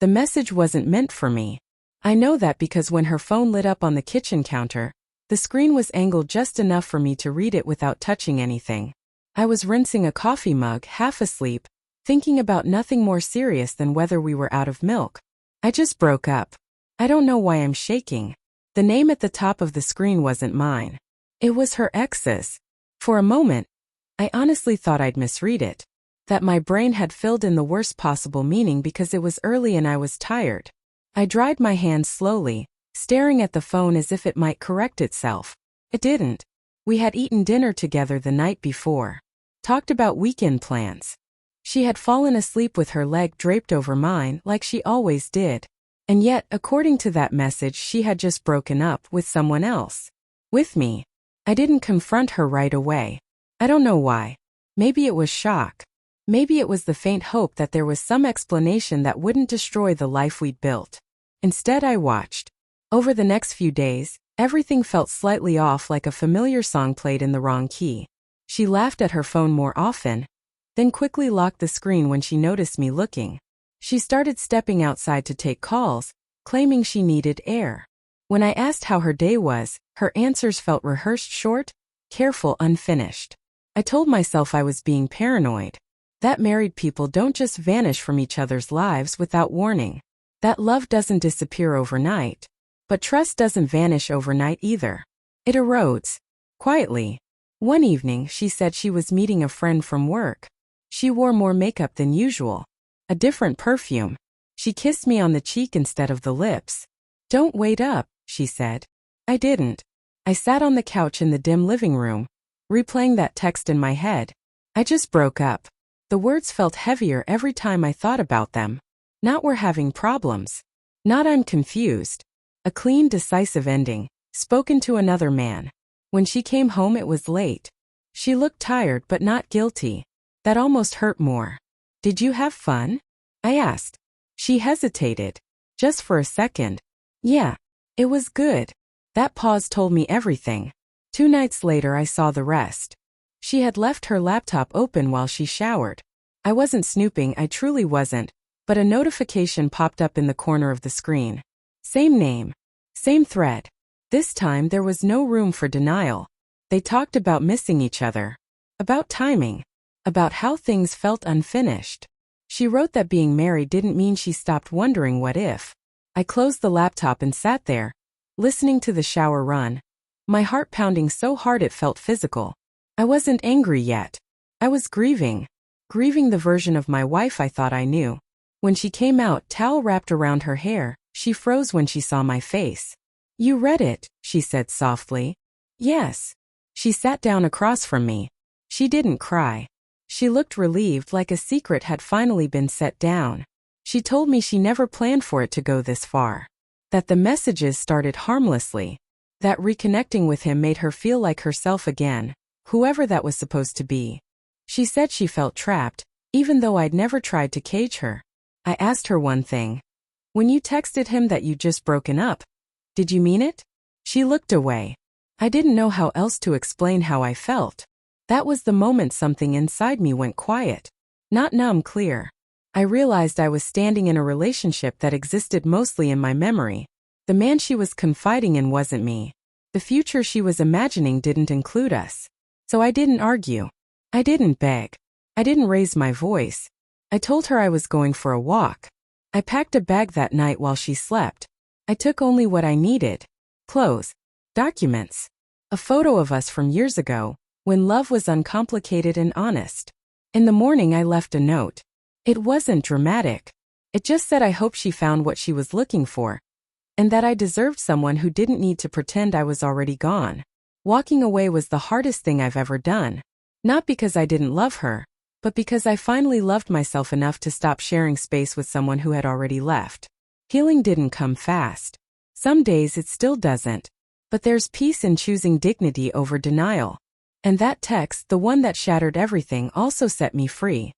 The message wasn't meant for me. I know that because when her phone lit up on the kitchen counter, the screen was angled just enough for me to read it without touching anything. I was rinsing a coffee mug, half asleep, thinking about nothing more serious than whether we were out of milk. I just broke up. I don't know why I'm shaking. The name at the top of the screen wasn't mine. It was her ex's. For a moment, I honestly thought I'd misread it. That my brain had filled in the worst possible meaning because it was early and I was tired. I dried my hands slowly, staring at the phone as if it might correct itself. It didn't. We had eaten dinner together the night before. Talked about weekend plans. She had fallen asleep with her leg draped over mine like she always did. And yet, according to that message, she had just broken up with someone else. With me. I didn't confront her right away. I don't know why. Maybe it was shock. Maybe it was the faint hope that there was some explanation that wouldn't destroy the life we'd built. Instead, I watched. Over the next few days, everything felt slightly off, like a familiar song played in the wrong key. She laughed at her phone more often, then quickly locked the screen when she noticed me looking. She started stepping outside to take calls, claiming she needed air. When I asked how her day was, her answers felt rehearsed, short, careful, unfinished. I told myself I was being paranoid. That married people don't just vanish from each other's lives without warning. That love doesn't disappear overnight. But trust doesn't vanish overnight either. It erodes. Quietly. One evening, she said she was meeting a friend from work. She wore more makeup than usual. A different perfume. She kissed me on the cheek instead of the lips. "Don't wait up," she said. I didn't. I sat on the couch in the dim living room, replaying that text in my head. I just broke up. The words felt heavier every time I thought about them. Not "we're having problems." Not "I'm confused." A clean, decisive ending, spoken to another man. When she came home, it was late. She looked tired but not guilty. That almost hurt more. "Did you have fun?" I asked. She hesitated. Just for a second. "Yeah. It was good." That pause told me everything. 2 nights later, I saw the rest. She had left her laptop open while she showered. I wasn't snooping, I truly wasn't, but a notification popped up in the corner of the screen. Same name. Same thread. This time there was no room for denial. They talked about missing each other. About timing. About how things felt unfinished. She wrote that being married didn't mean she stopped wondering what if. I closed the laptop and sat there, listening to the shower run. My heart pounding so hard it felt physical. I wasn't angry yet. I was grieving. Grieving the version of my wife I thought I knew. When she came out, towel wrapped around her hair, she froze when she saw my face. "You read it," she said softly. "Yes." She sat down across from me. She didn't cry. She looked relieved, like a secret had finally been set down. She told me she never planned for it to go this far. That the messages started harmlessly. That reconnecting with him made her feel like herself again, whoever that was supposed to be. She said she felt trapped, even though I'd never tried to cage her. I asked her one thing. "When you texted him that you'd just broken up, did you mean it?" She looked away. I didn't know how else to explain how I felt. That was the moment something inside me went quiet. Not numb, clear. I realized I was standing in a relationship that existed mostly in my memory. The man she was confiding in wasn't me. The future she was imagining didn't include us. So I didn't argue. I didn't beg. I didn't raise my voice. I told her I was going for a walk. I packed a bag that night while she slept. I took only what I needed. Clothes. Documents. A photo of us from years ago, when love was uncomplicated and honest. In the morning I left a note. It wasn't dramatic. It just said I hoped she found what she was looking for, and that I deserved someone who didn't need to pretend I was already gone. Walking away was the hardest thing I've ever done. Not because I didn't love her, but because I finally loved myself enough to stop sharing space with someone who had already left. Healing didn't come fast. Some days it still doesn't. But there's peace in choosing dignity over denial. And that text, the one that shattered everything, also set me free.